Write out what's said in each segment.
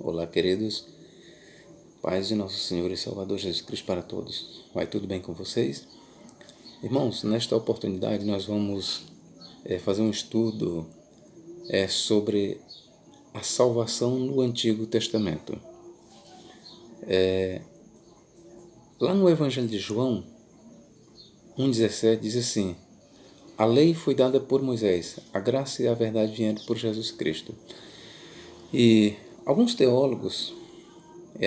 Olá, queridos. Paz de nosso Senhor e Salvador Jesus Cristo para todos. Vai tudo bem com vocês? Irmãos, nesta oportunidade nós vamos fazer um estudo sobre a salvação no Antigo Testamento. Lá no Evangelho de João 1,17 diz assim: a lei foi dada por Moisés, a graça e a verdade vieram por Jesus Cristo. E alguns teólogos,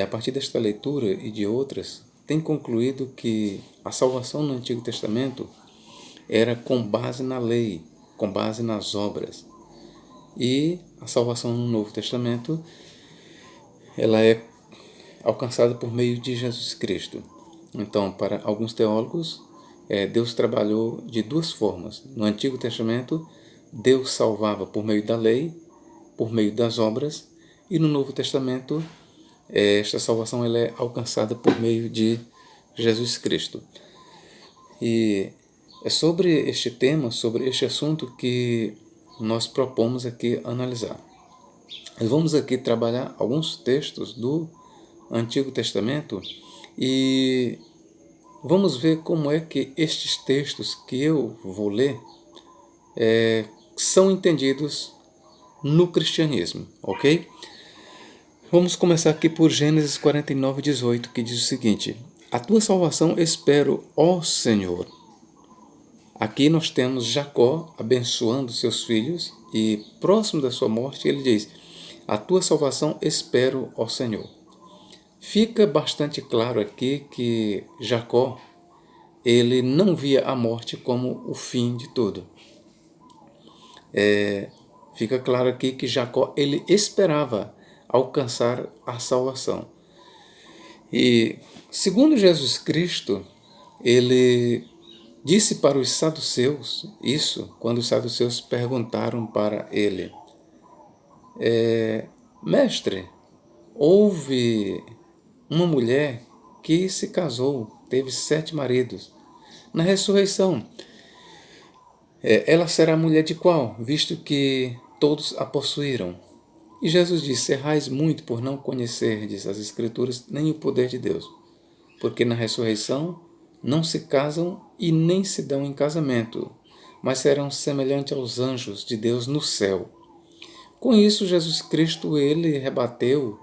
a partir desta leitura e de outras, têm concluído que a salvação no Antigo Testamento era com base na lei, com base nas obras. E a salvação no Novo Testamento, ela é alcançada por meio de Jesus Cristo. Então, para alguns teólogos, Deus trabalhou de duas formas. No Antigo Testamento, Deus salvava por meio da lei, por meio das obras, e no Novo Testamento, esta salvação ela é alcançada por meio de Jesus Cristo. E é sobre este tema, sobre este assunto que nós propomos aqui analisar. Nós vamos aqui trabalhar alguns textos do Antigo Testamento e vamos ver como é que estes textos que eu vou ler são entendidos no cristianismo, ok? Vamos começar aqui por Gênesis 49:18, que diz o seguinte: a tua salvação espero, ó Senhor. Aqui nós temos Jacó abençoando seus filhos e próximo da sua morte ele diz: a tua salvação espero, ó Senhor. Fica bastante claro aqui que Jacó ele não via a morte como o fim de tudo. Fica claro aqui que Jacó ele esperava alcançar a salvação. E segundo Jesus Cristo, ele disse para os saduceus isso, quando os saduceus perguntaram para ele: mestre, houve uma mulher que se casou, teve 7 maridos. Na ressurreição, ela será mulher de qual? Visto que todos a possuíram. E Jesus disse: errais muito por não conhecerdes as Escrituras nem o poder de Deus, porque na ressurreição não se casam e nem se dão em casamento, mas serão semelhantes aos anjos de Deus no céu. Com isso, Jesus Cristo ele rebateu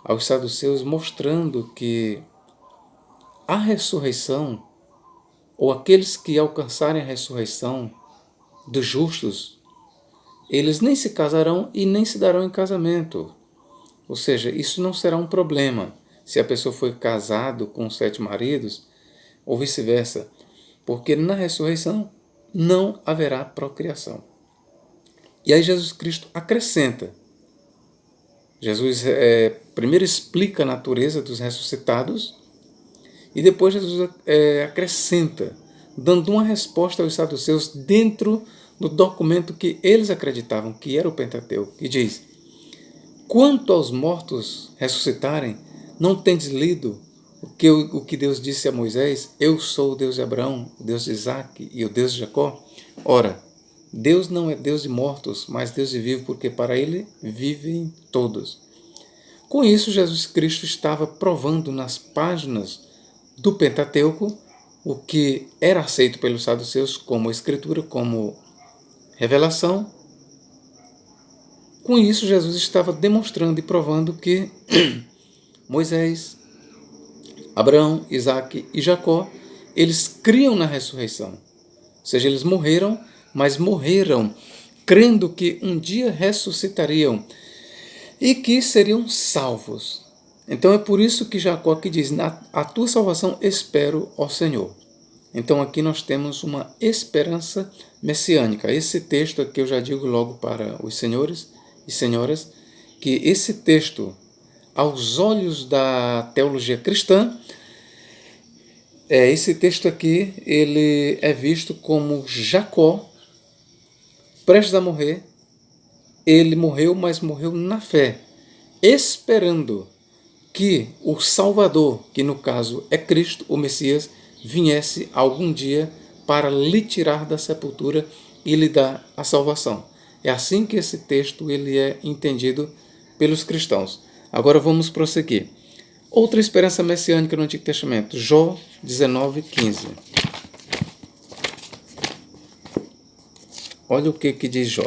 aos saduceus, mostrando que a ressurreição, ou aqueles que alcançarem a ressurreição dos justos, eles nem se casarão e nem se darão em casamento. Ou seja, isso não será um problema se a pessoa foi casado com 7 maridos ou vice-versa, porque na ressurreição não haverá procriação. E aí Jesus Cristo acrescenta. Jesus primeiro explica a natureza dos ressuscitados e depois Jesus acrescenta, dando uma resposta aos saduceus dentro do documento que eles acreditavam que era o Pentateuco, que diz: quanto aos mortos ressuscitarem, não tendes lido o que Deus disse a Moisés: eu sou o Deus de Abraão, o Deus de Isaac e o Deus de Jacó? Ora, Deus não é Deus de mortos, mas Deus de vivos, porque para ele vivem todos. Com isso, Jesus Cristo estava provando nas páginas do Pentateuco o que era aceito pelos saduceus como escritura, como revelação. Com isso, Jesus estava demonstrando e provando que Moisés, Abraão, Isaac e Jacó, eles criam na ressurreição. Ou seja, eles morreram, mas morreram crendo que um dia ressuscitariam e que seriam salvos. Então é por isso que Jacó que diz: a tua salvação espero, ó Senhor. Então aqui nós temos uma esperança messiânica. Esse texto aqui eu já digo logo para os senhores e senhoras, que esse texto, aos olhos da teologia cristã, esse texto aqui ele é visto como Jacó, prestes a morrer. Ele morreu, mas morreu na fé, esperando que o Salvador, que no caso é Cristo, o Messias, viesse algum dia para lhe tirar da sepultura e lhe dar a salvação. É assim que esse texto ele é entendido pelos cristãos. Agora vamos prosseguir. Outra esperança messiânica no Antigo Testamento, Jó 19:15. Olha o que diz Jó.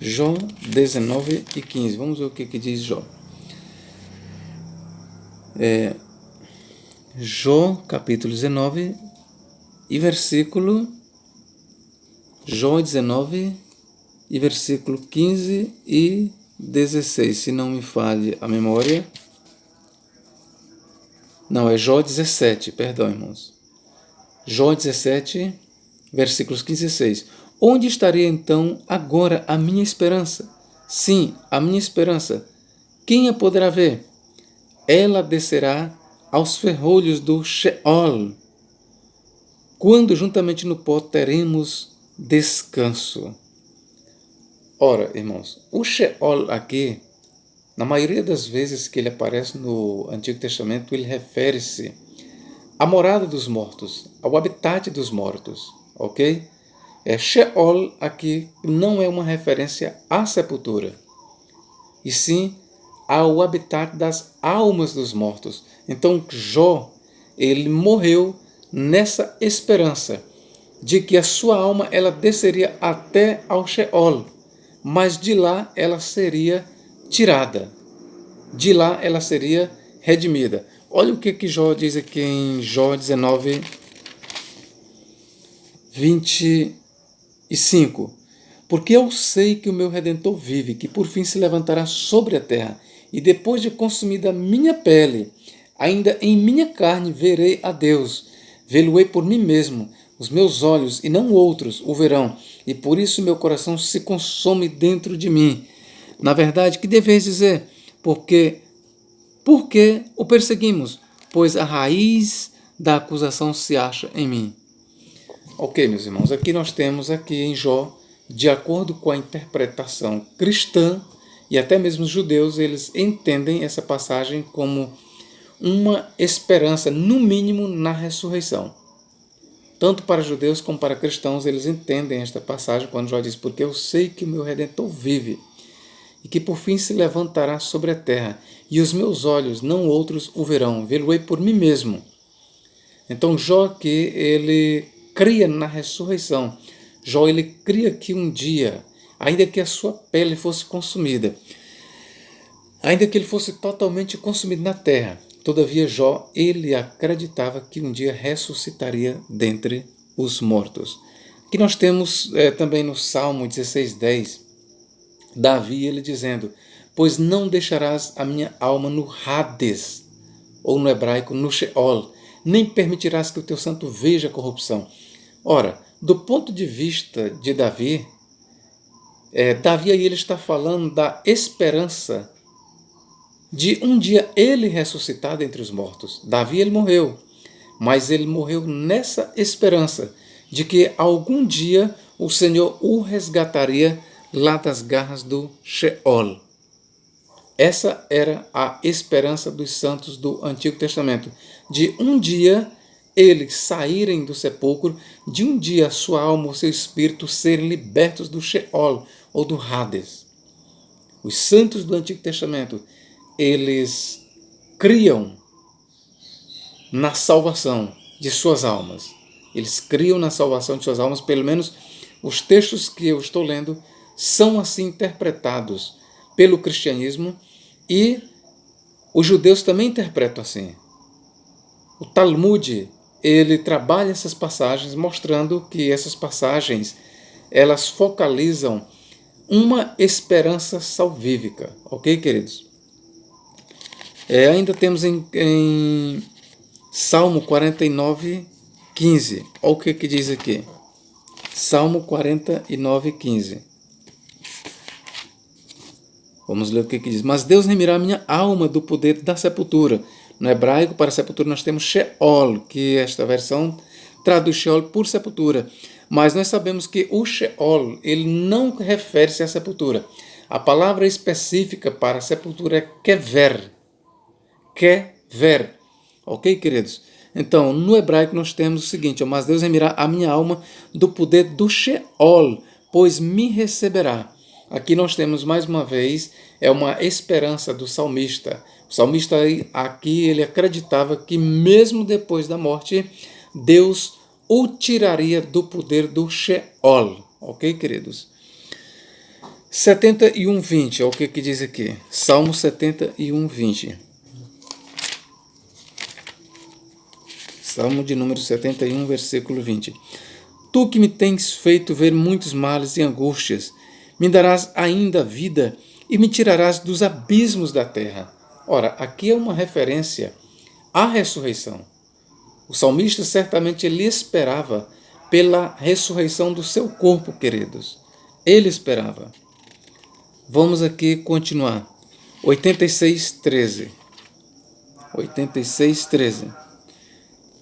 Jó 19:15. Vamos ver o que diz Jó. Jó, capítulo 19, e versículo... Jó 19, e versículo 15 e 16, se não me falhe a memória. Não, é Jó 17, perdão, irmãos. Jó 17, versículos 15 e 16. Onde estaria então agora a minha esperança? Sim, a minha esperança. Quem a poderá ver? Ela descerá aos ferrolhos do Sheol, quando juntamente no pó teremos descanso. Ora, irmãos, o Sheol aqui, na maioria das vezes que ele aparece no Antigo Testamento, ele refere-se à morada dos mortos, ao habitat dos mortos, ok? Sheol aqui não é uma referência à sepultura, e sim ao habitat das almas dos mortos. Então Jó, ele morreu nessa esperança de que a sua alma ela desceria até ao Sheol, mas de lá ela seria tirada, de lá ela seria redimida. Olha o que Jó diz aqui em Jó 19, 25. Porque eu sei que o meu Redentor vive, que por fim se levantará sobre a terra, e depois de consumida a minha pele, ainda em minha carne verei a Deus. Vê-lo-ei por mim mesmo, os meus olhos e não outros o verão, e por isso meu coração se consome dentro de mim. Na verdade, que deveis dizer? Por que o perseguimos? Pois a raiz da acusação se acha em mim. Ok, meus irmãos, aqui nós temos aqui em Jó, de acordo com a interpretação cristã, e até mesmo os judeus, eles entendem essa passagem como uma esperança, no mínimo, na ressurreição. Tanto para judeus como para cristãos, eles entendem esta passagem quando Jó diz: porque eu sei que o meu Redentor vive, e que por fim se levantará sobre a terra, e os meus olhos, não outros, o verão, vê-lo-ei por mim mesmo. Então Jó aqui, ele cria na ressurreição. Jó, ele cria que um dia, ainda que a sua pele fosse consumida, ainda que ele fosse totalmente consumido na terra, todavia Jó, ele acreditava que um dia ressuscitaria dentre os mortos. Aqui nós temos também no Salmo 16:10, Davi, ele dizendo: pois não deixarás a minha alma no Hades, ou no hebraico, no Sheol, nem permitirás que o teu santo veja a corrupção. Ora, do ponto de vista de Davi, Davi aí ele está falando da esperança de um dia ele ressuscitar dentre os mortos. Davi ele morreu, mas ele morreu nessa esperança de que algum dia o Senhor o resgataria lá das garras do Sheol. Essa era a esperança dos santos do Antigo Testamento, de um dia eles saírem do sepulcro, de um dia a sua alma ou seu espírito serem libertos do Sheol ou do Hades. Os santos do Antigo Testamento, eles criam na salvação de suas almas. Eles criam na salvação de suas almas, pelo menos os textos que eu estou lendo são assim interpretados pelo cristianismo, e os judeus também interpretam assim. O Talmud, ele trabalha essas passagens, mostrando que essas passagens, elas focalizam uma esperança salvífica. Ok, queridos? Ainda temos em Salmo 49:15. Olha o que diz aqui. Salmo 49:15. Vamos ler o que diz. Mas Deus remirá a minha alma do poder da sepultura. No hebraico, para sepultura, nós temos Sheol, que esta versão traduz Sheol por sepultura. Mas nós sabemos que o Sheol, ele não refere-se à sepultura. A palavra específica para sepultura é kever. Kever. Ok, queridos? Então, no hebraico nós temos o seguinte: mas Deus remirá a minha alma do poder do Sheol, pois me receberá. Aqui nós temos mais uma vez, é uma esperança do salmista. O salmista aqui, ele acreditava que mesmo depois da morte, Deus o tiraria do poder do Sheol. Ok, queridos? 71:20, olha o que diz aqui. Salmo 71:20. Salmo de número 71, versículo 20. Tu que me tens feito ver muitos males e angústias, me darás ainda vida e me tirarás dos abismos da terra. Ora, aqui é uma referência à ressurreição. O salmista certamente ele esperava pela ressurreição do seu corpo, queridos. Ele esperava. Vamos aqui continuar. 86:13. 86:13.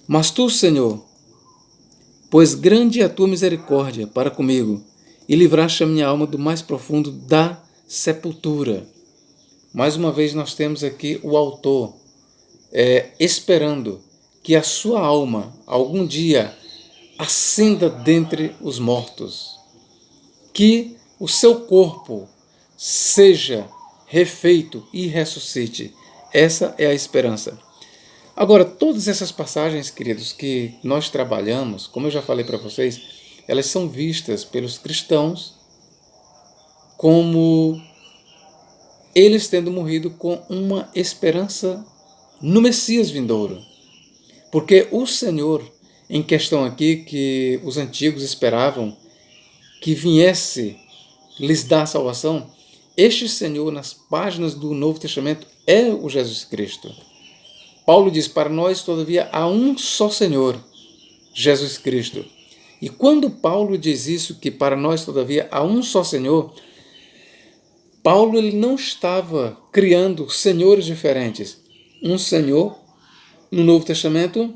Mas tu, Senhor, pois grande é a tua misericórdia para comigo, e livraste a minha alma do mais profundo da sepultura. Mais uma vez nós temos aqui o autor esperando que a sua alma algum dia ascenda dentre os mortos, que o seu corpo seja refeito e ressuscite. Essa é a esperança. Agora, todas essas passagens, queridos, que nós trabalhamos, como eu já falei para vocês, elas são vistas pelos cristãos como eles tendo morrido com uma esperança no Messias vindouro. Porque o Senhor, em questão aqui, que os antigos esperavam que viesse lhes dar salvação, este Senhor, nas páginas do Novo Testamento, é o Jesus Cristo. Paulo diz, para nós, todavia, há um só Senhor, Jesus Cristo. E quando Paulo diz isso, que para nós, todavia, há um só Senhor, Paulo ele não estava criando senhores diferentes. Um Senhor no Novo Testamento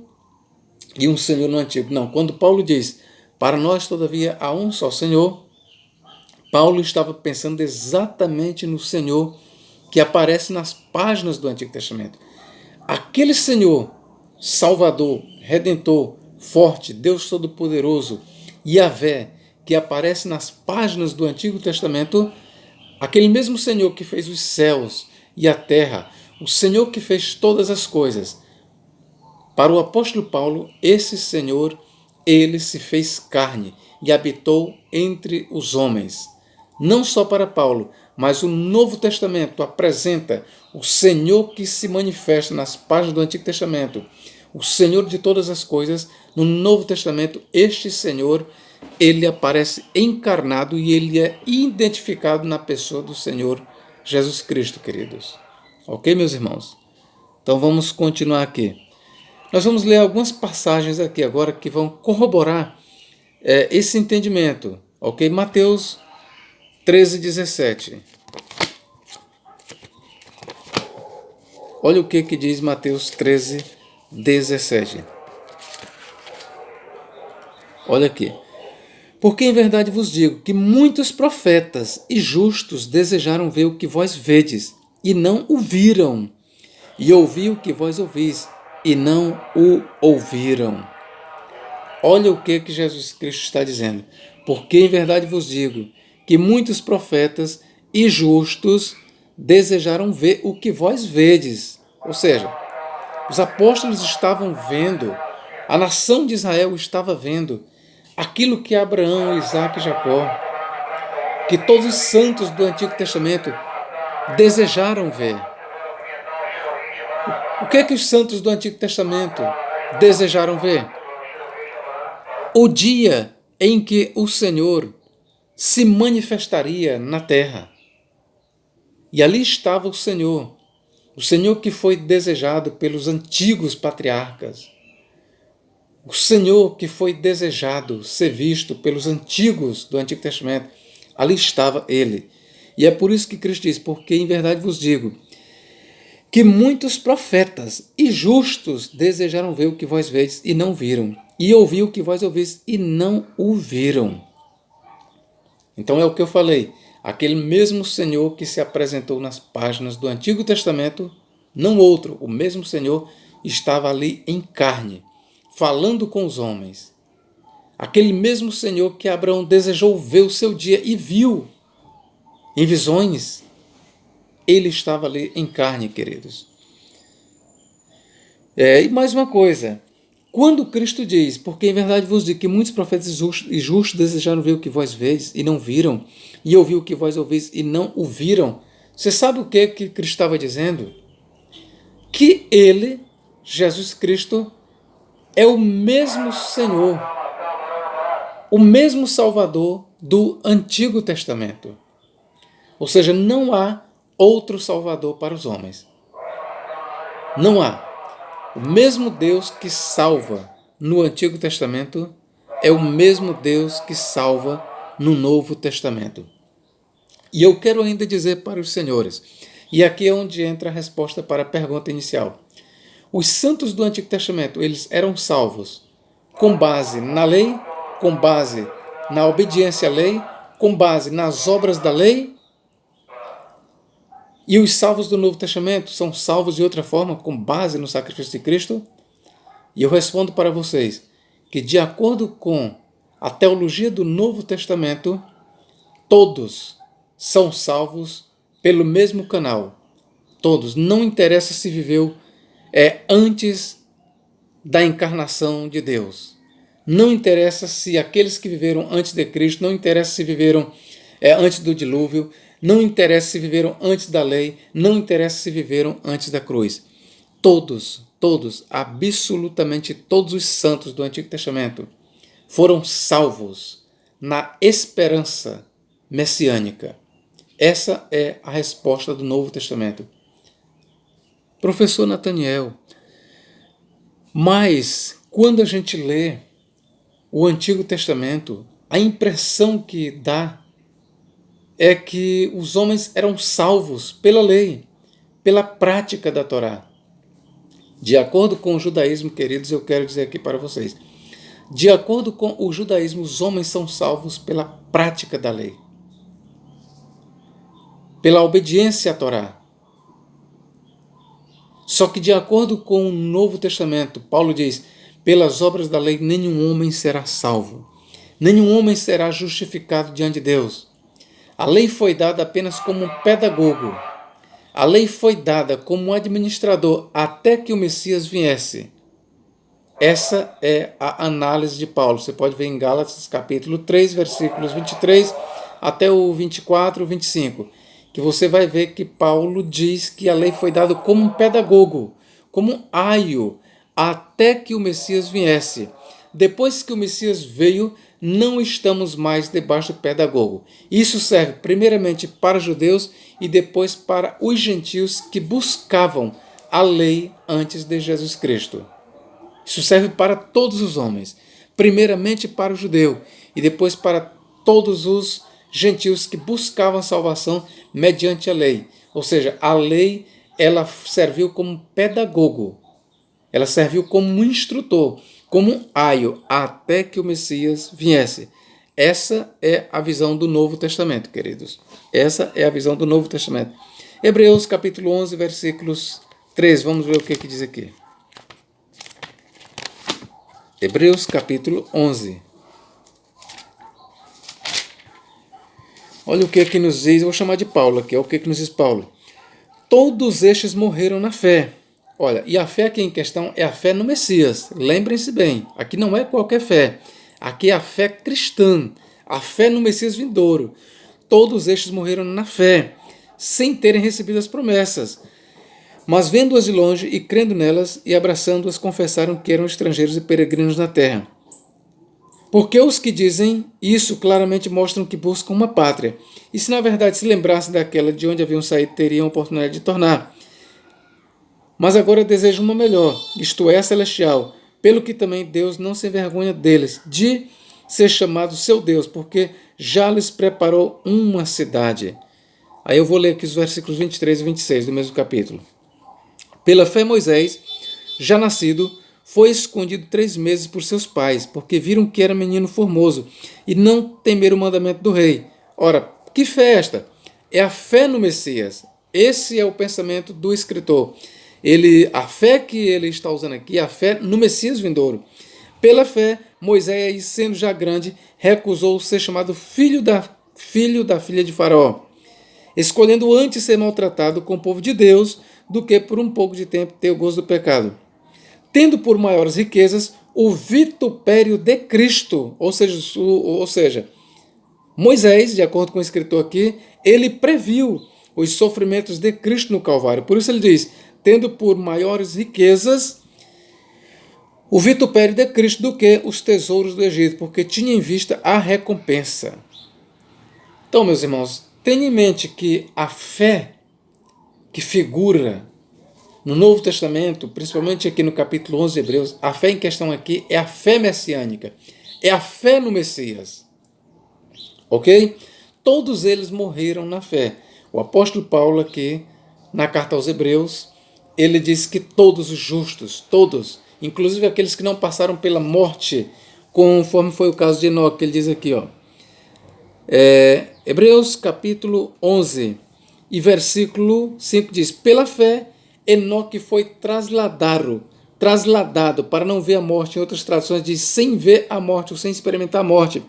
e um Senhor no Antigo. Não, quando Paulo diz, para nós, todavia, há um só Senhor, Paulo estava pensando exatamente no Senhor que aparece nas páginas do Antigo Testamento. Aquele Senhor, Salvador, Redentor, forte, Deus Todo-Poderoso, Yahvé, que aparece nas páginas do Antigo Testamento, aquele mesmo Senhor que fez os céus e a terra, o Senhor que fez todas as coisas. Para o apóstolo Paulo, esse Senhor, ele se fez carne e habitou entre os homens. Não só para Paulo, mas o Novo Testamento apresenta o Senhor que se manifesta nas páginas do Antigo Testamento, o Senhor de todas as coisas. No Novo Testamento, este Senhor, ele aparece encarnado e ele é identificado na pessoa do Senhor Jesus Cristo, queridos. Ok, meus irmãos? Então vamos continuar aqui. Nós vamos ler algumas passagens aqui agora que vão corroborar esse entendimento. Ok? Mateus 13:17. Olha o que diz Mateus 13:17. Olha aqui. Porque em verdade vos digo que muitos profetas e justos desejaram ver o que vós vedes, e não o viram, e ouvir o que vós ouvis, e não o ouviram. Olha o que Jesus Cristo está dizendo. Porque em verdade vos digo que muitos profetas e justos desejaram ver o que vós vedes. Ou seja, os apóstolos estavam vendo, a nação de Israel estava vendo aquilo que Abraão, Isaac e Jacó, que todos os santos do Antigo Testamento desejaram ver. O que é que os santos do Antigo Testamento desejaram ver? O dia em que o Senhor se manifestaria na terra. E ali estava o Senhor que foi desejado pelos antigos patriarcas, o Senhor que foi desejado ser visto pelos antigos do Antigo Testamento. Ali estava ele. E é por isso que Cristo diz, porque em verdade vos digo que muitos profetas e justos desejaram ver o que vós vedes e não viram, e ouvir o que vós ouvis e não o viram. Então é o que eu falei, aquele mesmo Senhor que se apresentou nas páginas do Antigo Testamento, não outro, o mesmo Senhor estava ali em carne, falando com os homens. Aquele mesmo Senhor que Abraão desejou ver o seu dia e viu em visões, ele estava ali em carne, queridos. E mais uma coisa, quando Cristo diz, porque em verdade vos digo que muitos profetas e justos desejaram ver o que vós veis e não viram, e ouvir o que vós ouvis e não o viram, você sabe o que Cristo estava dizendo? Que ele, Jesus Cristo, é o mesmo Senhor, o mesmo Salvador do Antigo Testamento. Ou seja, não há outro Salvador para os homens. Não há. O mesmo Deus que salva no Antigo Testamento é o mesmo Deus que salva no Novo Testamento. E eu quero ainda dizer para os senhores, e aqui é onde entra a resposta para a pergunta inicial. Os santos do Antigo Testamento, eles eram salvos com base na lei, com base na obediência à lei, com base nas obras da lei. E os salvos do Novo Testamento são salvos de outra forma, com base no sacrifício de Cristo? E eu respondo para vocês que, de acordo com a teologia do Novo Testamento, todos são salvos pelo mesmo canal. Todos. Não interessa se viveu antes da encarnação de Deus. Não interessa se aqueles que viveram antes de Cristo, não interessa se viveram antes do dilúvio, não interessa se viveram antes da lei, não interessa se viveram antes da cruz. Todos, absolutamente todos os santos do Antigo Testamento foram salvos na esperança messiânica. Essa é a resposta do Novo Testamento. Professor Nathaniel, mas quando a gente lê o Antigo Testamento, a impressão que dá é que os homens eram salvos pela lei, pela prática da Torá. De acordo com o judaísmo, queridos, eu quero dizer aqui para vocês, de acordo com o judaísmo, os homens são salvos pela prática da lei, pela obediência à Torá. Só que de acordo com o Novo Testamento, Paulo diz, pelas obras da lei nenhum homem será salvo, nenhum homem será justificado diante de Deus. A lei foi dada apenas como um pedagogo. A lei foi dada como um administrador até que o Messias viesse. Essa é a análise de Paulo. Você pode ver em Gálatas capítulo 3, versículos 23 até o 24, 25, que você vai ver que Paulo diz que a lei foi dada como um pedagogo, como um aio, até que o Messias viesse. Depois que o Messias veio, não estamos mais debaixo do pedagogo. Isso serve primeiramente para os judeus e depois para os gentios que buscavam a lei antes de Jesus Cristo. Isso serve para todos os homens, primeiramente para o judeu e depois para todos os gentios que buscavam a salvação mediante a lei. Ou seja, a lei ela serviu como pedagogo, ela serviu como um instrutor, como um aio, até que o Messias viesse. Essa é a visão do Novo Testamento, queridos. Essa é a visão do Novo Testamento. Hebreus capítulo 11, versículos 3. Vamos ver o que diz aqui. Hebreus capítulo 11. Olha o que nos diz, eu vou chamar de Paulo aqui, olha o que nos diz Paulo. Todos estes morreram na fé. Olha, e a fé aqui em questão é a fé no Messias. Lembrem-se bem, aqui não é qualquer fé. Aqui é a fé cristã, a fé no Messias vindouro. Todos estes morreram na fé, sem terem recebido as promessas. Mas vendo-as de longe e crendo nelas e abraçando-as, confessaram que eram estrangeiros e peregrinos na terra. Porque os que dizem isso claramente mostram que buscam uma pátria. E se na verdade se lembrassem daquela de onde haviam saído, teriam a oportunidade de tornar. Mas agora desejam uma melhor, isto é, celestial, pelo que também Deus não se envergonha deles, de ser chamado seu Deus, porque já lhes preparou uma cidade. Aí eu vou ler aqui os versículos 23 e 26 do mesmo capítulo. Pela fé Moisés, já nascido, foi escondido 3 meses por seus pais, porque viram que era menino formoso, e não temeram o mandamento do rei. Ora, que fé é esta? É a fé no Messias. Esse é o pensamento do escritor. A fé que ele está usando aqui é a fé no Messias vindouro. Pela fé, Moisés, sendo já grande, recusou ser chamado filho da filha de Faraó, escolhendo antes ser maltratado com o povo de Deus do que por um pouco de tempo ter o gozo do pecado, tendo por maiores riquezas o vitupério de Cristo, ou seja, Moisés, de acordo com o escritor aqui, ele previu os sofrimentos de Cristo no Calvário. Por isso ele diz, tendo por maiores riquezas o vitupério de Cristo do que os tesouros do Egito, porque tinha em vista a recompensa. Então, meus irmãos, tenha em mente que a fé que figura no Novo Testamento, principalmente aqui no capítulo 11 de Hebreus, a fé em questão aqui é a fé messiânica, é a fé no Messias. Ok? Todos eles morreram na fé. O apóstolo Paulo aqui, na carta aos Hebreus, ele diz que todos os justos, todos, inclusive aqueles que não passaram pela morte, conforme foi o caso de Enoque, ele diz aqui, Hebreus capítulo 11 e versículo 5 diz, pela fé Enoque foi trasladado para não ver a morte. Em outras traduções diz, sem ver a morte ou sem experimentar a morte.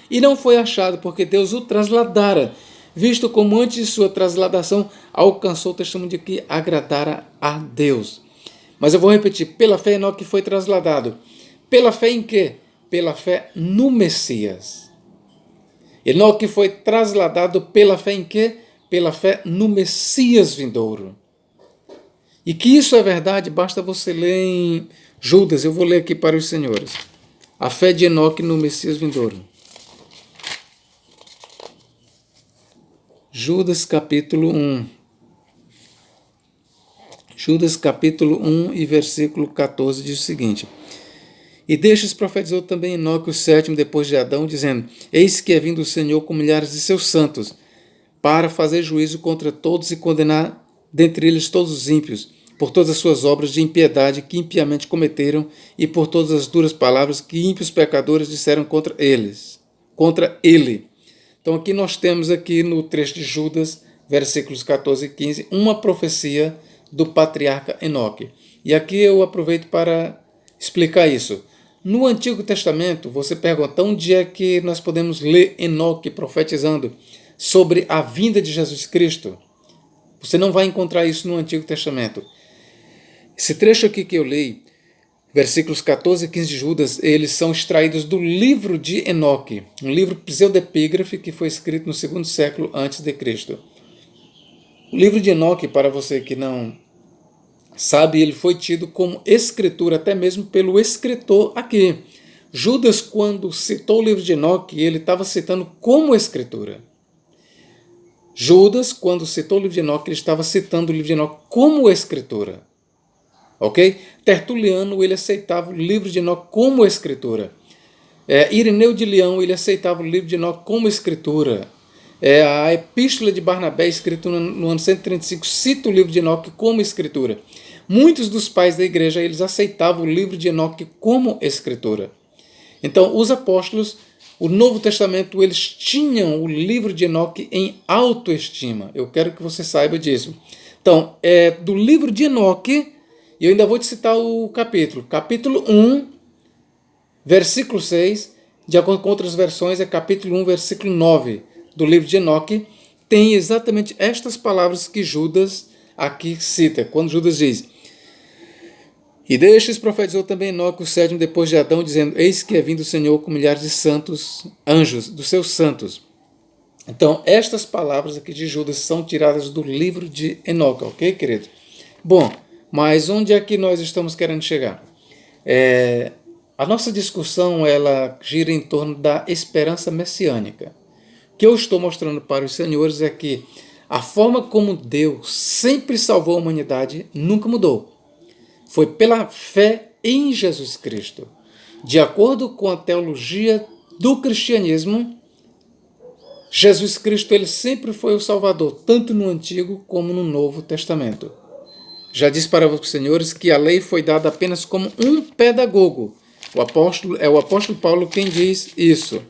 E não foi achado, porque Deus o trasladara, visto como antes de sua trasladação alcançou o testemunho de que agradara a Deus. Mas eu vou repetir, pela fé Enoque foi trasladado. Pela fé em quê? Pela fé no Messias. Enoque foi trasladado pela fé em quê? Pela fé no Messias vindouro. E que isso é verdade, basta você ler em Judas, eu vou ler aqui para os senhores. A fé de Enoque no Messias vindouro. Judas capítulo 1. Judas capítulo 1 e versículo 14 diz o seguinte: E destes profetizou também Enoque, o sétimo depois de Adão, dizendo, Eis que é vindo o Senhor com milhares de seus santos, para fazer juízo contra todos e condenar dentre eles todos os ímpios, por todas as suas obras de impiedade que impiamente cometeram, e por todas as duras palavras que ímpios pecadores disseram contra ele. Então aqui nós temos aqui no trecho de Judas, versículos 14 e 15, uma profecia do patriarca Enoque. E aqui eu aproveito para explicar isso. No Antigo Testamento, você pergunta onde é que nós podemos ler Enoque profetizando sobre a vinda de Jesus Cristo. Você não vai encontrar isso no Antigo Testamento. Esse trecho aqui que eu li, versículos 14 e 15 de Judas, eles são extraídos do livro de Enoque, um livro pseudepígrafe que foi escrito no segundo século antes de Cristo. O livro de Enoque, para você que não sabe, ele foi tido como escritura até mesmo pelo escritor aqui. Judas, quando citou o livro de Enoque, ele estava citando como escritura. Judas, quando citou o livro de Enoque, ele estava citando o livro de Enoque como escritura. Ok? Tertuliano, ele aceitava o livro de Enoque como escritura. Ireneu de Leão, ele aceitava o livro de Enoque como escritura. A Epístola de Barnabé, escrita no ano 135, cita o livro de Enoque como escritura. Muitos dos pais da igreja, eles aceitavam o livro de Enoque como escritura. Então, os apóstolos, o Novo Testamento, eles tinham o livro de Enoque em autoestima. Eu quero que você saiba disso. Então, do livro de Enoque, e eu ainda vou te citar o capítulo. Capítulo 1, versículo 6, de acordo com outras versões, é capítulo 1, versículo 9 do livro de Enoque, tem exatamente estas palavras que Judas aqui cita, quando Judas diz, E destes profetizou também Enoque, o sétimo depois de Adão, dizendo, Eis que é vindo o Senhor com milhares de santos, anjos, dos seus santos. Então, estas palavras aqui de Judas são tiradas do livro de Enoque, ok, querido? Bom, mas onde é que nós estamos querendo chegar? A nossa discussão, ela gira em torno da esperança messiânica. O que eu estou mostrando para os senhores é que a forma como Deus sempre salvou a humanidade nunca mudou. Foi pela fé em Jesus Cristo. De acordo com a teologia do cristianismo, Jesus Cristo ele sempre foi o Salvador, tanto no Antigo como no Novo Testamento. Já disse para os senhores que a lei foi dada apenas como um pedagogo. O apóstolo Paulo quem diz isso.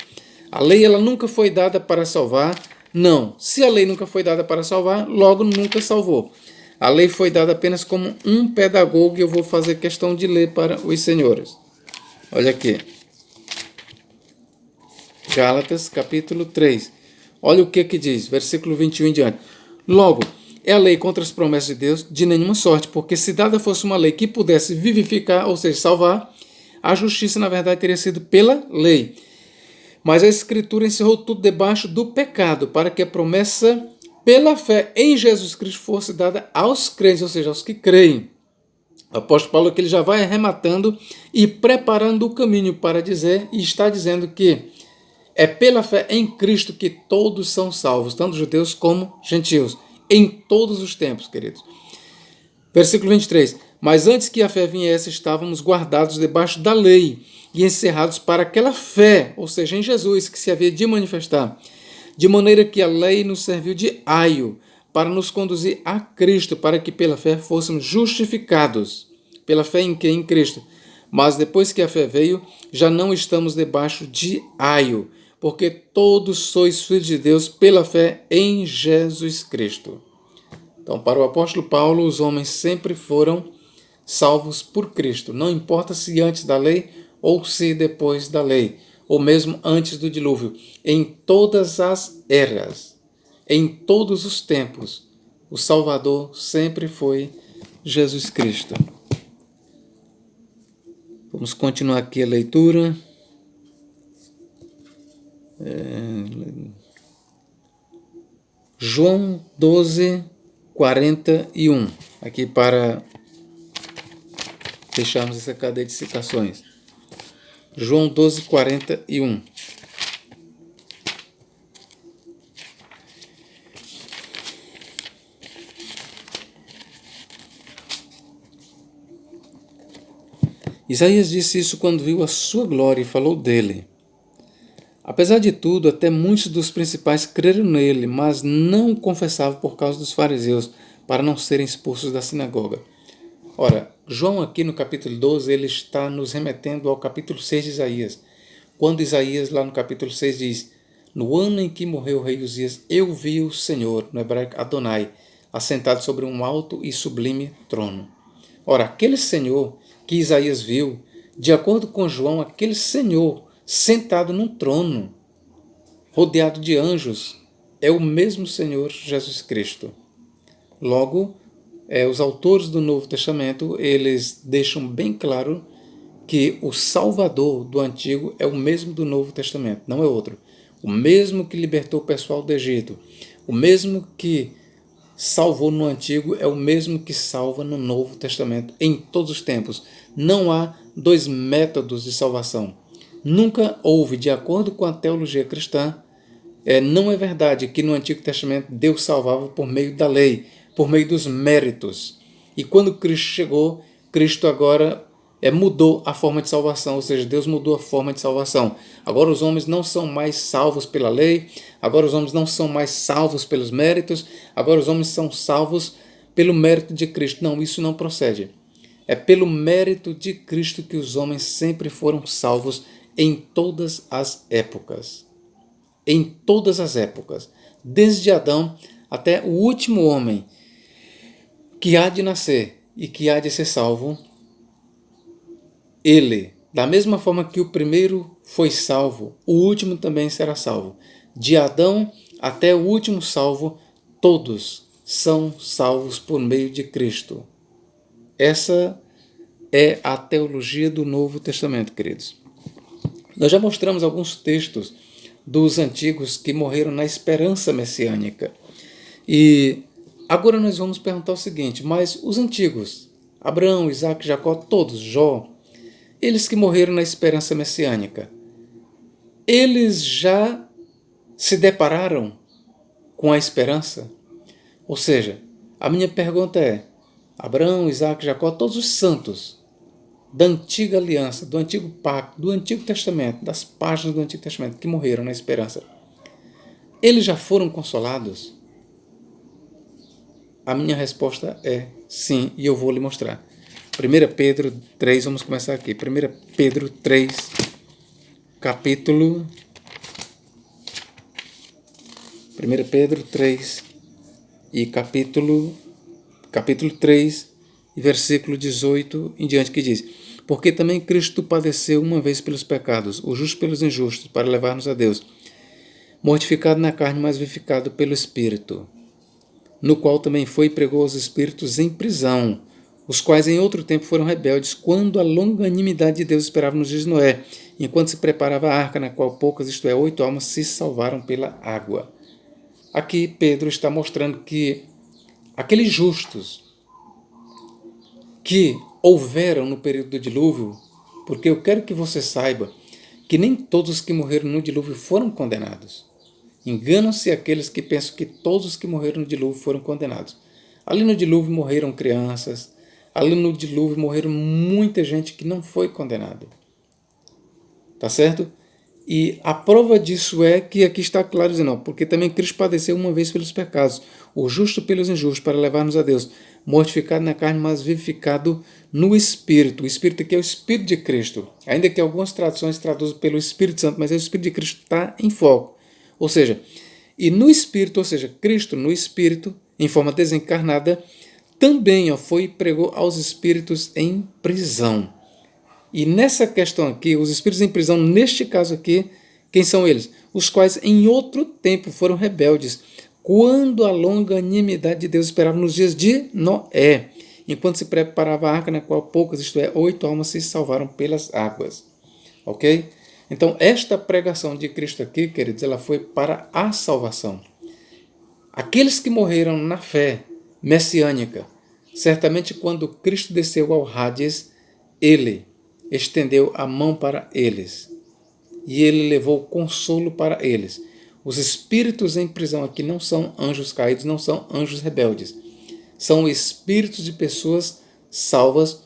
A lei ela nunca foi dada para salvar. Não. Se a lei nunca foi dada para salvar, logo nunca salvou. A lei foi dada apenas como um pedagogo e eu vou fazer questão de ler para os senhores. Olha aqui. Gálatas, capítulo 3. Olha o que diz, versículo 21 em diante. Logo, é a lei contra as promessas de Deus de nenhuma sorte, porque se dada fosse uma lei que pudesse vivificar, ou seja, salvar, a justiça, na verdade, teria sido pela lei. Mas a Escritura encerrou tudo debaixo do pecado, para que a promessa pela fé em Jesus Cristo fosse dada aos crentes, ou seja, aos que creem. O apóstolo Paulo aqui ele já vai arrematando e preparando o caminho para dizer, e está dizendo que é pela fé em Cristo que todos são salvos, tanto judeus como gentios, em todos os tempos, queridos. Versículo 23. Mas antes que a fé viesse, estávamos guardados debaixo da lei e encerrados para aquela fé, ou seja, em Jesus, que se havia de manifestar. De maneira que a lei nos serviu de aio para nos conduzir a Cristo, para que pela fé fôssemos justificados. Pela fé em quem? Em Cristo. Mas depois que a fé veio, já não estamos debaixo de aio, porque todos sois filhos de Deus pela fé em Jesus Cristo. Então, para o apóstolo Paulo, os homens sempre foram salvos por Cristo. Não importa se antes da lei ou se depois da lei, ou mesmo antes do dilúvio. Em todas as eras, em todos os tempos, o Salvador sempre foi Jesus Cristo. Vamos continuar aqui a leitura. João 12, 41. Aqui para fecharmos essa cadeia de citações. João 12, 41. Isaías disse isso quando viu a sua glória e falou dele. Apesar de tudo, até muitos dos principais creram nele, mas não o confessavam por causa dos fariseus, para não serem expulsos da sinagoga. Ora, João aqui no capítulo 12, ele está nos remetendo ao capítulo 6 de Isaías, quando Isaías lá no capítulo 6 diz: no ano em que morreu o rei Uzias, eu vi o Senhor, no hebraico Adonai, assentado sobre um alto e sublime trono. Ora, aquele Senhor que Isaías viu, de acordo com João, aquele Senhor sentado num trono, rodeado de anjos, é o mesmo Senhor Jesus Cristo. Logo, os autores do Novo Testamento, eles deixam bem claro que o Salvador do Antigo é o mesmo do Novo Testamento, não é outro. O mesmo que libertou o pessoal do Egito, o mesmo que salvou no Antigo é o mesmo que salva no Novo Testamento, em todos os tempos. Não há dois métodos de salvação. Nunca houve, de acordo com a teologia cristã, não é verdade que no Antigo Testamento Deus salvava por meio da lei, por meio dos méritos. E quando Cristo chegou, Cristo agora mudou a forma de salvação, ou seja, Deus mudou a forma de salvação. Agora os homens não são mais salvos pela lei, agora os homens não são mais salvos pelos méritos, agora os homens são salvos pelo mérito de Cristo. Não, isso não procede. É pelo mérito de Cristo que os homens sempre foram salvos em todas as épocas. Em todas as épocas. Desde Adão até o último homem que há de nascer e que há de ser salvo, ele, da mesma forma que o primeiro foi salvo, o último também será salvo. De Adão até o último salvo, todos são salvos por meio de Cristo. Essa é a teologia do Novo Testamento, queridos. Nós já mostramos alguns textos dos antigos que morreram na esperança messiânica. E agora nós vamos perguntar o seguinte: mas os antigos, Abraão, Isaac, Jacó, todos, Jó, eles que morreram na esperança messiânica, eles já se depararam com a esperança? Ou seja, a minha pergunta é: Abraão, Isaac, Jacó, todos os santos da antiga aliança, do antigo pacto, do Antigo Testamento, das páginas do Antigo Testamento que morreram na esperança, eles já foram consolados? A minha resposta é sim, e eu vou lhe mostrar. 1 Pedro 3, vamos começar aqui. 1 Pedro 3, capítulo... 1 Pedro 3 e capítulo capítulo 3, versículo 18 em diante, que diz: porque também Cristo padeceu uma vez pelos pecados, o justo pelos injustos, para levar-nos a Deus, mortificado na carne, mas vivificado pelo Espírito, no qual também foi e pregou aos espíritos em prisão, os quais em outro tempo foram rebeldes, quando a longanimidade de Deus esperava nos dias de Noé, enquanto se preparava a arca, na qual poucas, isto é, 8 almas, se salvaram pela água. Aqui Pedro está mostrando que aqueles justos que houveram no período do dilúvio, porque eu quero que você saiba que nem todos os que morreram no dilúvio foram condenados. Enganam-se aqueles que pensam que todos os que morreram no dilúvio foram condenados. Ali no dilúvio morreram crianças, ali no dilúvio morreram muita gente que não foi condenada. Tá certo? E a prova disso é que aqui está claro dizendo, porque também Cristo padeceu uma vez pelos pecados, o justo pelos injustos, para levar-nos a Deus, mortificado na carne, mas vivificado no Espírito. O Espírito aqui é o Espírito de Cristo. Ainda que algumas traduções traduzem pelo Espírito Santo, mas o Espírito de Cristo está em foco. Ou seja, e no Espírito, ou seja, Cristo no Espírito, em forma desencarnada, também foi e pregou aos espíritos em prisão. E nessa questão aqui, os espíritos em prisão, neste caso aqui, quem são eles? Os quais em outro tempo foram rebeldes, quando a longanimidade de Deus esperava nos dias de Noé, enquanto se preparava a arca, na qual poucas, isto é, 8 almas, se salvaram pelas águas. Ok? Então, esta pregação de Cristo aqui, queridos, ela foi para a salvação. Aqueles que morreram na fé messiânica, certamente quando Cristo desceu ao Hades, ele estendeu a mão para eles e ele levou consolo para eles. Os espíritos em prisão aqui não são anjos caídos, não são anjos rebeldes. São espíritos de pessoas salvas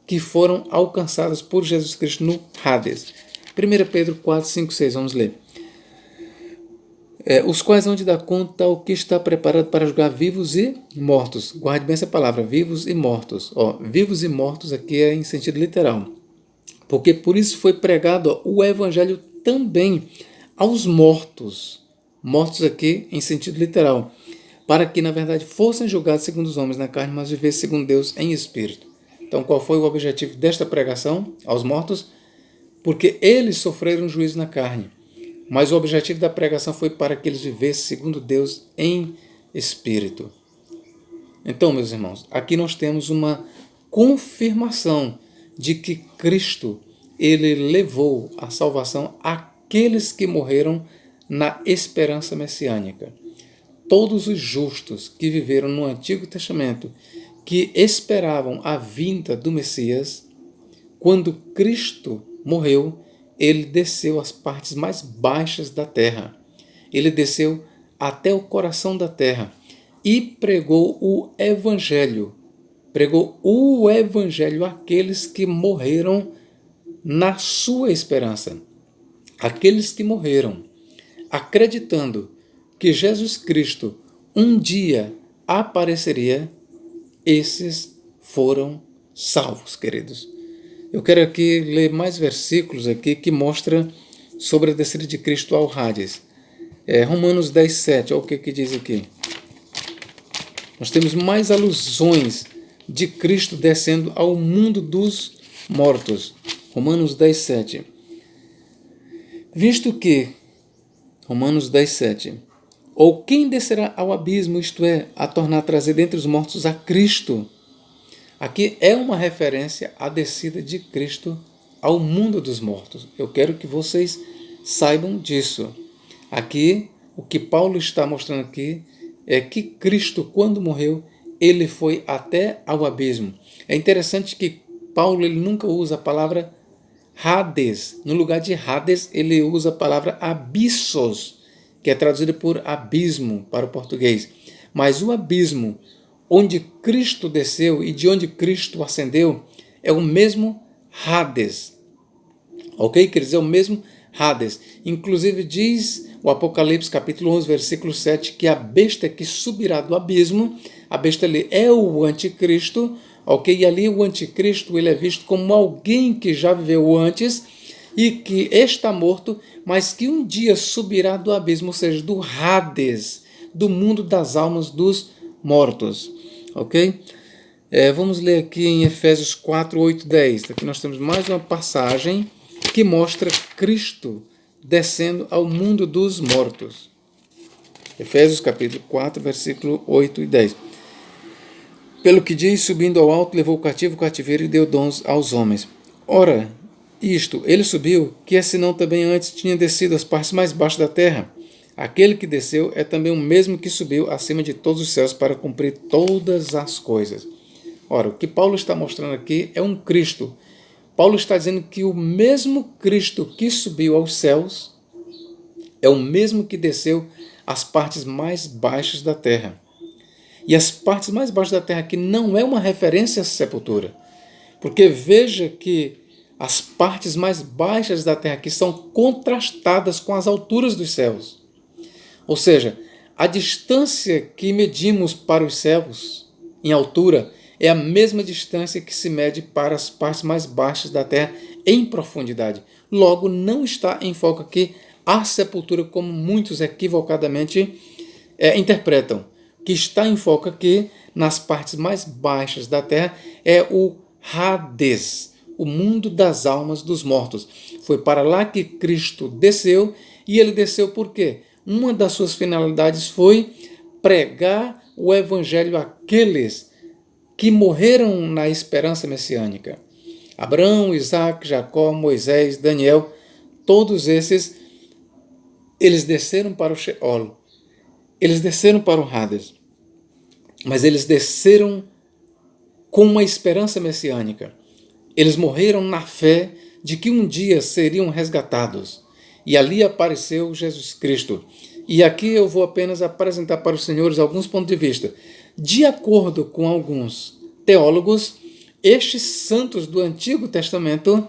que foram alcançadas por Jesus Cristo no Hades. 1 Pedro 4, 5, 6, vamos ler. Os quais hão de dar conta ao que está preparado para julgar vivos e mortos. Guarde bem essa palavra, vivos e mortos. Vivos e mortos aqui é em sentido literal. Porque por isso foi pregado o evangelho também aos mortos. Mortos aqui em sentido literal. Para que, na verdade, fossem julgados segundo os homens na carne, mas vivessem segundo Deus em espírito. Então, qual foi o objetivo desta pregação aos mortos? Porque eles sofreram juízo na carne. Mas o objetivo da pregação foi para que eles vivessem segundo Deus em espírito. Então, meus irmãos, aqui nós temos uma confirmação de que Cristo, ele levou a salvação àqueles que morreram na esperança messiânica. Todos os justos que viveram no Antigo Testamento, que esperavam a vinda do Messias, quando Cristo morreu, ele desceu às partes mais baixas da terra. Ele desceu até o coração da terra e pregou o Evangelho. Pregou o Evangelho àqueles que morreram na sua esperança. Aqueles que morreram acreditando que Jesus Cristo um dia apareceria, esses foram salvos, queridos. Eu quero aqui ler mais versículos aqui que mostram sobre a descida de Cristo ao Hades. Romanos 10, 7, olha o que diz aqui. Nós temos mais alusões de Cristo descendo ao mundo dos mortos. Romanos 10, 7. Visto que, Romanos 10, 7, ou quem descerá ao abismo, isto é, a tornar a trazer dentre os mortos a Cristo. Aqui é uma referência à descida de Cristo ao mundo dos mortos. Eu quero que vocês saibam disso. Aqui, o que Paulo está mostrando aqui é que Cristo, quando morreu, ele foi até ao abismo. É interessante que Paulo ele nunca usa a palavra Hades. No lugar de Hades, ele usa a palavra abissos, que é traduzida por abismo para o português. Mas o abismo onde Cristo desceu e de onde Cristo ascendeu é o mesmo Hades. Ok? Quer dizer, é o mesmo Hades. Inclusive diz o Apocalipse capítulo 11, versículo 7, que a besta que subirá do abismo, a besta ali é o anticristo, ok? E ali o anticristo ele é visto como alguém que já viveu antes e que está morto, mas que um dia subirá do abismo, ou seja, do Hades, do mundo das almas dos mortos. ok? Vamos ler aqui em Efésios 4, 8, 10. Aqui nós temos mais uma passagem que mostra Cristo descendo ao mundo dos mortos. Efésios capítulo 4, versículo 8 e 10. Pelo que diz, subindo ao alto, levou o cativeiro e deu dons aos homens. Ora, isto, ele subiu, que senão também antes tinha descido às partes mais baixas da terra. Aquele que desceu é também o mesmo que subiu acima de todos os céus para cumprir todas as coisas. Ora, o que Paulo está mostrando aqui é um Cristo. Paulo está dizendo que o mesmo Cristo que subiu aos céus é o mesmo que desceu às partes mais baixas da terra. E as partes mais baixas da terra aqui não é uma referência à sepultura. Porque veja que as partes mais baixas da terra aqui são contrastadas com as alturas dos céus. Ou seja, a distância que medimos para os céus em altura é a mesma distância que se mede para as partes mais baixas da terra em profundidade. Logo, não está em foco aqui a sepultura como muitos equivocadamente interpretam. O que está em foco aqui nas partes mais baixas da terra é o Hades, o mundo das almas dos mortos. Foi para lá que Cristo desceu, e ele desceu por quê? Uma das suas finalidades foi pregar o evangelho àqueles que morreram na esperança messiânica. Abraão, Isaac, Jacó, Moisés, Daniel, todos esses, eles desceram para o Sheol, eles desceram para o Hades, mas eles desceram com uma esperança messiânica. Eles morreram na fé de que um dia seriam resgatados. E ali apareceu Jesus Cristo. E aqui eu vou apenas apresentar para os senhores alguns pontos de vista. De acordo com alguns teólogos, estes santos do Antigo Testamento,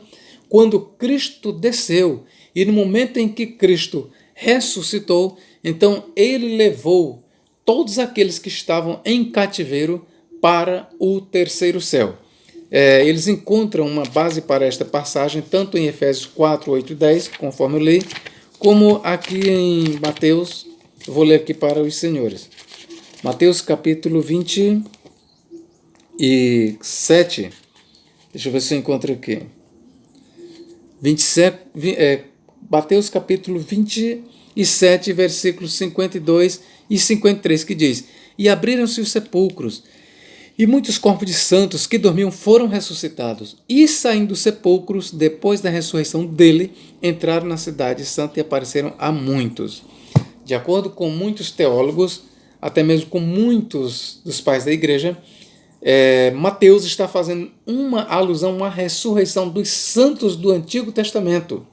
quando Cristo desceu e no momento em que Cristo ressuscitou, então ele levou todos aqueles que estavam em cativeiro para o terceiro céu. Eles encontram uma base para esta passagem, tanto em Efésios 4, 8 e 10, conforme eu li, como aqui em Mateus, eu vou ler aqui para os senhores. Mateus capítulo 27, deixa eu ver se eu encontro aqui. 27, Mateus capítulo 27, versículos 52 e 53, que diz: E abriram-se os sepulcros, e muitos corpos de santos que dormiam foram ressuscitados. E saindo dos sepulcros, depois da ressurreição dele, entraram na cidade santa e apareceram a muitos. De acordo com muitos teólogos, até mesmo com muitos dos pais da igreja, Mateus está fazendo uma alusão à ressurreição dos santos do Antigo Testamento,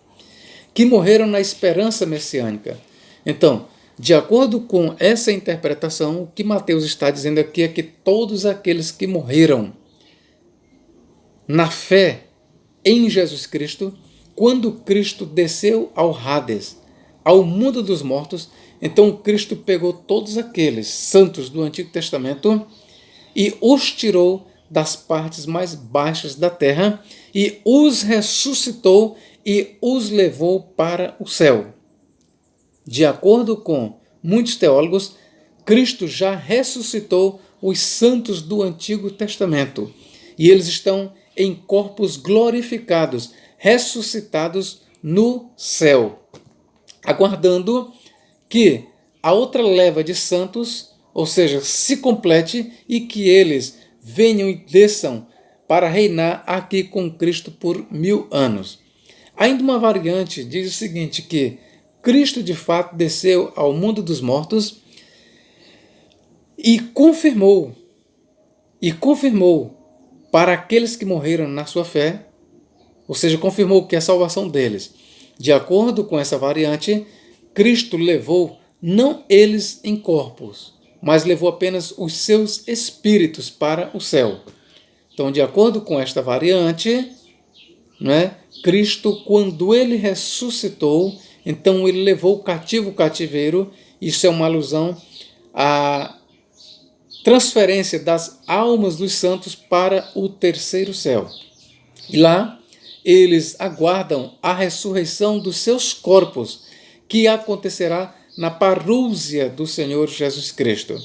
que morreram na esperança messiânica. Então, de acordo com essa interpretação, o que Mateus está dizendo aqui é que todos aqueles que morreram na fé em Jesus Cristo, quando Cristo desceu ao Hades, ao mundo dos mortos, então Cristo pegou todos aqueles santos do Antigo Testamento e os tirou das partes mais baixas da terra e os ressuscitou e os levou para o céu. De acordo com muitos teólogos, Cristo já ressuscitou os santos do Antigo Testamento e eles estão em corpos glorificados, ressuscitados no céu, aguardando que a outra leva de santos, ou seja, se complete e que eles venham e desçam para reinar aqui com Cristo por 1000 anos. Ainda uma variante diz o seguinte, que Cristo de fato desceu ao mundo dos mortos e confirmou para aqueles que morreram na sua fé, ou seja, confirmou que a salvação deles. De acordo com essa variante, Cristo levou não eles em corpos, mas levou apenas os seus espíritos para o céu. Então, de acordo com esta variante, Cristo, quando ele ressuscitou, então ele levou o cativo o cativeiro. Isso é uma alusão à transferência das almas dos santos para o terceiro céu. E lá eles aguardam a ressurreição dos seus corpos, que acontecerá na parúzia do Senhor Jesus Cristo.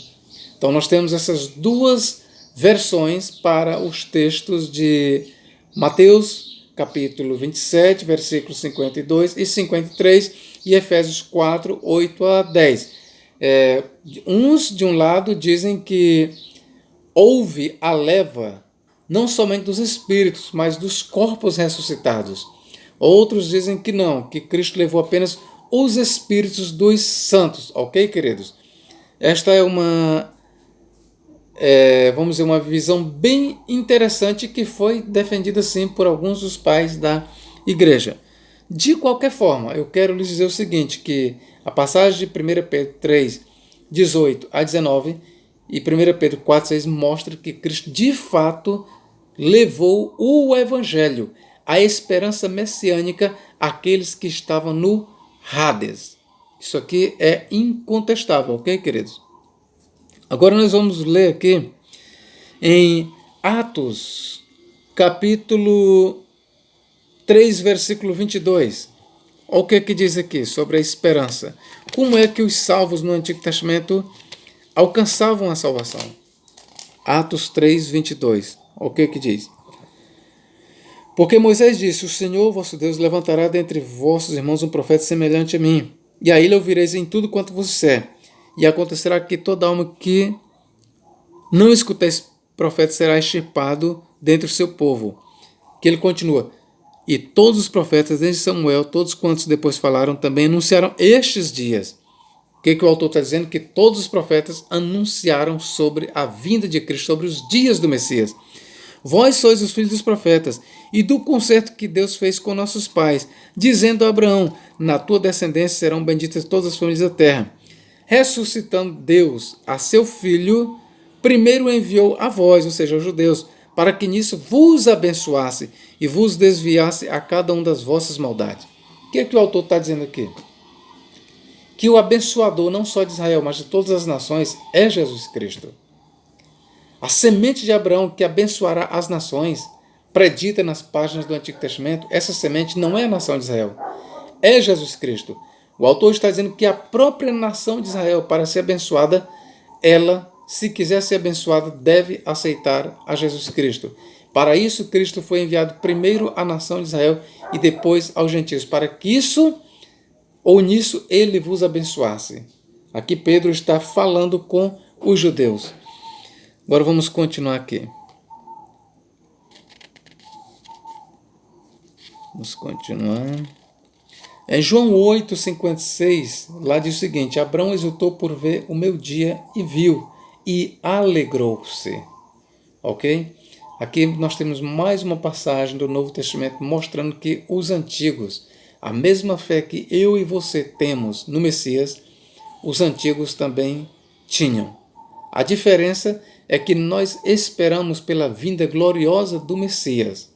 Então nós temos essas duas versões para os textos de Mateus, capítulo 27, versículos 52 e 53, e Efésios 4, 8 a 10. Uns, de um lado, dizem que houve a leva não somente dos espíritos, mas dos corpos ressuscitados. Outros dizem que não, que Cristo levou apenas os espíritos dos santos, ok, queridos? Esta é vamos dizer, uma visão bem interessante que foi defendida, sim, por alguns dos pais da igreja. De qualquer forma, eu quero lhes dizer o seguinte, que a passagem de 1 Pedro 3, 18 a 19 e 1 Pedro 4, 6 mostra que Cristo, de fato, levou o evangelho, a esperança messiânica àqueles que estavam no Hades. Isso aqui é incontestável, ok, queridos? Agora nós vamos ler aqui em Atos, capítulo 3, versículo 22. Olha o que diz aqui sobre a esperança. Como é que os salvos no Antigo Testamento alcançavam a salvação? Atos 3, 22. Olha o que diz. Porque Moisés disse, o Senhor, vosso Deus, levantará dentre vossos irmãos um profeta semelhante a mim, e a ele ouvireis em tudo quanto vos disser. E acontecerá que toda alma que não escutar esse profeta será extirpado dentre o seu povo. Que ele continua. E todos os profetas, desde Samuel, todos quantos depois falaram, também anunciaram estes dias. O que o autor está dizendo? Que todos os profetas anunciaram sobre a vinda de Cristo, sobre os dias do Messias. Vós sois os filhos dos profetas, e do concerto que Deus fez com nossos pais, dizendo a Abraão, na tua descendência serão benditas todas as famílias da terra. Ressuscitando Deus a seu Filho, primeiro enviou a vós, ou seja, aos judeus, para que nisso vos abençoasse e vos desviasse a cada um das vossas maldades. O que o autor está dizendo aqui? Que o abençoador não só de Israel, mas de todas as nações é Jesus Cristo. A semente de Abraão que abençoará as nações, predita nas páginas do Antigo Testamento, essa semente não é a nação de Israel, é Jesus Cristo. O autor está dizendo que a própria nação de Israel, para ser abençoada, ela, se quiser ser abençoada, deve aceitar a Jesus Cristo. Para isso, Cristo foi enviado primeiro à nação de Israel e depois aos gentios, para que nisso ele vos abençoasse. Aqui Pedro está falando com os judeus. Agora vamos continuar aqui. Vamos continuar. Em João 8,56, lá diz o seguinte, Abraão exultou por ver o meu dia e viu, e alegrou-se. Ok? Aqui nós temos mais uma passagem do Novo Testamento mostrando que os antigos, a mesma fé que eu e você temos no Messias, os antigos também tinham. A diferença é que nós esperamos pela vinda gloriosa do Messias.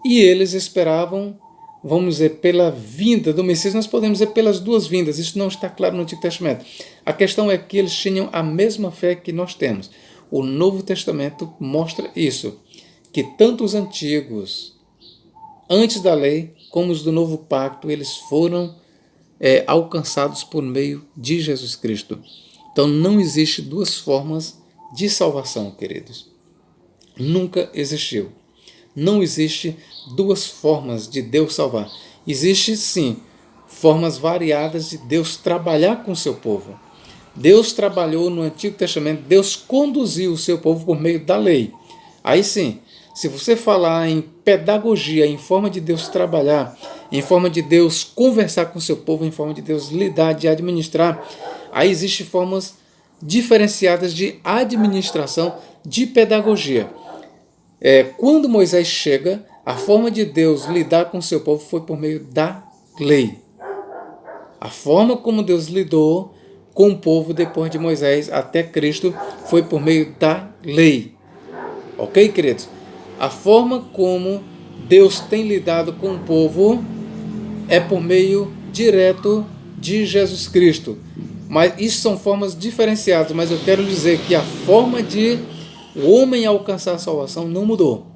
E eles esperavam, vamos dizer, pela vinda do Messias. Nós podemos dizer pelas duas vindas, isso não está claro no Antigo Testamento. A questão é que eles tinham a mesma fé que nós temos. O Novo Testamento mostra isso, que tanto os antigos, antes da lei, como os do Novo Pacto, eles foram alcançados por meio de Jesus Cristo. Então não existe duas formas de salvação, queridos. Nunca existiu. Não existe duas formas de Deus salvar. Existe, sim, formas variadas de Deus trabalhar com o seu povo. Deus trabalhou no Antigo Testamento, Deus conduziu o seu povo por meio da lei. Aí sim, se você falar em pedagogia, em forma de Deus trabalhar, em forma de Deus conversar com o seu povo, em forma de Deus lidar, de administrar, aí existem formas diferenciadas de administração, de pedagogia. Quando Moisés chega, a forma de Deus lidar com o seu povo foi por meio da lei. A forma como Deus lidou com o povo depois de Moisés até Cristo foi por meio da lei. Ok, queridos? A forma como Deus tem lidado com o povo é por meio direto de Jesus Cristo. Mas isso são formas diferenciadas, mas eu quero dizer que a forma de o homem alcançar a salvação não mudou.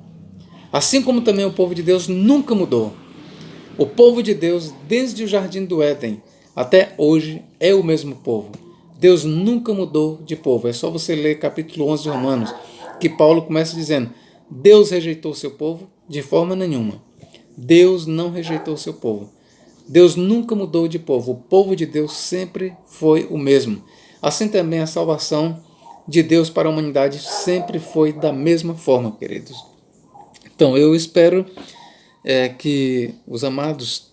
Assim como também o povo de Deus nunca mudou. O povo de Deus, desde o Jardim do Éden até hoje, é o mesmo povo. Deus nunca mudou de povo. É só você ler capítulo 11 de Romanos, que Paulo começa dizendo: Deus rejeitou o seu povo? De forma nenhuma. Deus não rejeitou o seu povo. Deus nunca mudou de povo. O povo de Deus sempre foi o mesmo. Assim também a salvação de Deus para a humanidade sempre foi da mesma forma, queridos. Então eu espero que os amados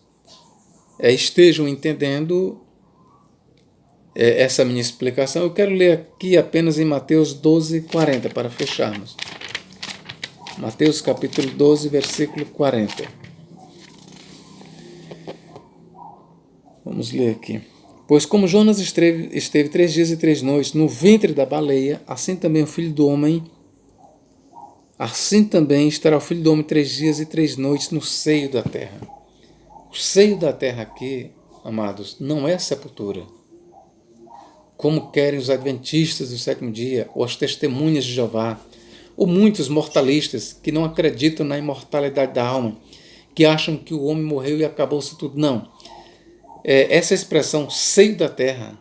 estejam entendendo essa minha explicação. Eu quero ler aqui apenas em Mateus 12:40 para fecharmos. Mateus capítulo 12, versículo 40. Vamos ler aqui. Pois como Jonas esteve 3 dias e 3 noites no ventre da baleia, assim também estará o Filho do Homem 3 dias e 3 noites no seio da terra. O seio da terra aqui, amados, não é sepultura, como querem os adventistas do sétimo dia, ou as testemunhas de Jeová, ou muitos mortalistas que não acreditam na imortalidade da alma, que acham que o homem morreu e acabou-se tudo. Não. Essa expressão, seio da terra,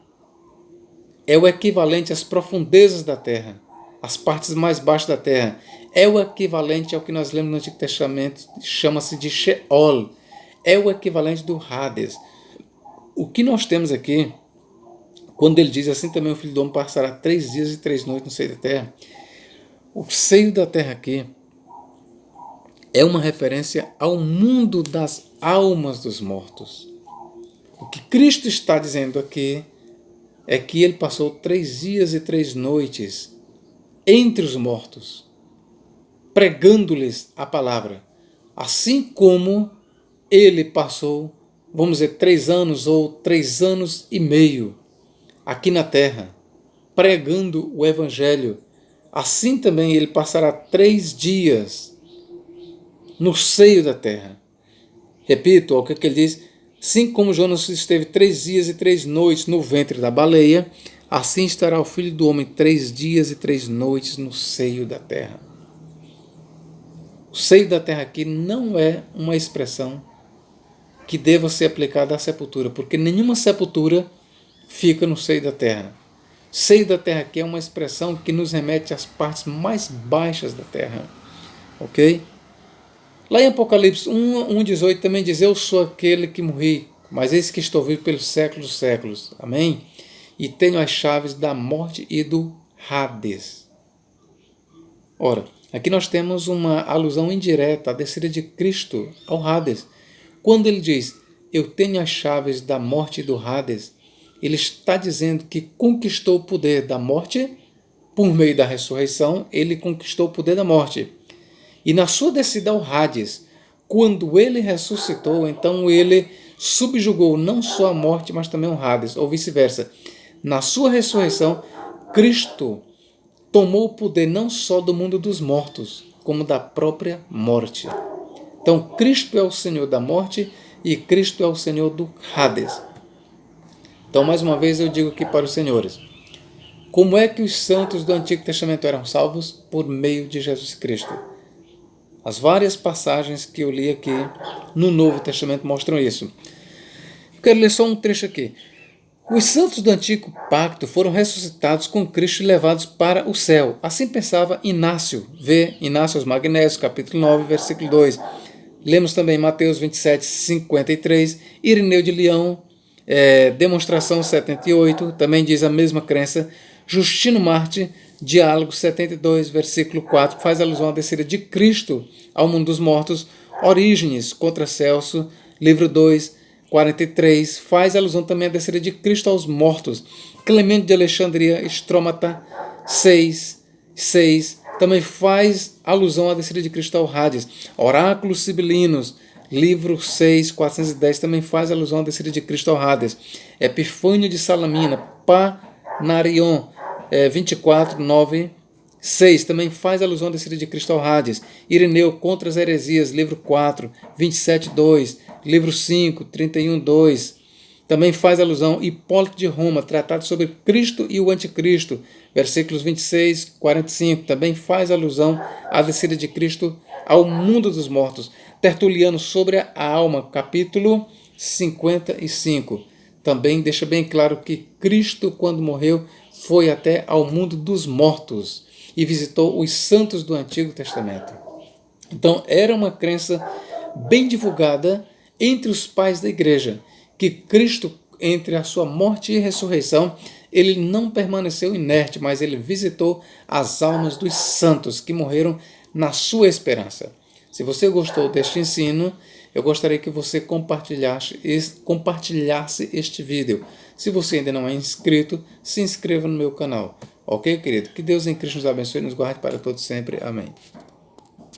é o equivalente às profundezas da terra, às partes mais baixas da terra. É o equivalente ao que nós lemos no Antigo Testamento, chama-se de Sheol. É o equivalente do Hades. O que nós temos aqui, quando ele diz assim também o Filho do Homem passará 3 dias e 3 noites no seio da terra, o seio da terra aqui é uma referência ao mundo das almas dos mortos. O que Cristo está dizendo aqui é que ele passou 3 dias e 3 noites entre os mortos, pregando-lhes a palavra, assim como ele passou, vamos dizer, 3 anos ou 3 anos e meio aqui na terra, pregando o Evangelho. Assim também ele passará 3 dias no seio da terra. Repito, o que ele diz: assim como Jonas esteve 3 dias e 3 noites no ventre da baleia, assim estará o Filho do Homem 3 dias e 3 noites no seio da terra. O seio da terra aqui não é uma expressão que deva ser aplicada à sepultura, porque nenhuma sepultura fica no seio da terra. Seio da terra aqui é uma expressão que nos remete às partes mais baixas da terra. Ok? Lá em Apocalipse 1:18 também diz: eu sou aquele que morri, mas eis que estou vivo pelos séculos dos séculos. Amém? E tenho as chaves da morte e do Hades. Ora, aqui nós temos uma alusão indireta à descida de Cristo ao Hades. Quando ele diz: eu tenho as chaves da morte e do Hades, ele está dizendo que conquistou o poder da morte por meio da ressurreição. Ele conquistou o poder da morte. E na sua descida ao Hades, quando ele ressuscitou, então ele subjugou não só a morte, mas também o Hades, ou vice-versa. Na sua ressurreição, Cristo tomou o poder não só do mundo dos mortos, como da própria morte. Então, Cristo é o Senhor da morte e Cristo é o Senhor do Hades. Então, mais uma vez, eu digo aqui para os senhores: como é que os santos do Antigo Testamento eram salvos? Por meio de Jesus Cristo. As várias passagens que eu li aqui no Novo Testamento mostram isso. Eu quero ler só um trecho aqui. Os santos do Antigo Pacto foram ressuscitados com Cristo e levados para o céu. Assim pensava Inácio. Vê Inácio aos Magnésios, capítulo 9, versículo 2. Lemos também Mateus 27, 53. Irineu de Leão, Demonstração 78, também diz a mesma crença. Justino Marte, Diálogo 72, versículo 4, faz alusão à descida de Cristo ao mundo dos mortos. Orígenes, contra Celso, livro 2, 43, faz alusão também à descida de Cristo aos mortos. Clemente de Alexandria, Estrômata 6, também faz alusão à descida de Cristo ao Hades. Oráculos Sibilinos, livro 6, 410, também faz alusão à descida de Cristo ao Hades. Epifânio de Salamina, Panarion, 24, 9, 6, também faz alusão à descida de Cristo ao Hades. Irineu, Contra as Heresias, livro 4, 27, 2, livro 5, 31, 2, também faz alusão. Hipólito de Roma, Tratado sobre Cristo e o Anticristo, versículos 26, 45, também faz alusão à descida de Cristo ao mundo dos mortos. Tertuliano, sobre a alma, capítulo 55, também deixa bem claro que Cristo, quando morreu, foi até ao mundo dos mortos e visitou os santos do Antigo Testamento. Então, era uma crença bem divulgada entre os pais da igreja, que Cristo, entre a sua morte e ressurreição, ele não permaneceu inerte, mas ele visitou as almas dos santos que morreram na sua esperança. Se você gostou deste ensino, eu gostaria que você compartilhasse este vídeo. Se você ainda não é inscrito, se inscreva no meu canal. Ok, querido? Que Deus em Cristo nos abençoe e nos guarde para todos sempre. Amém.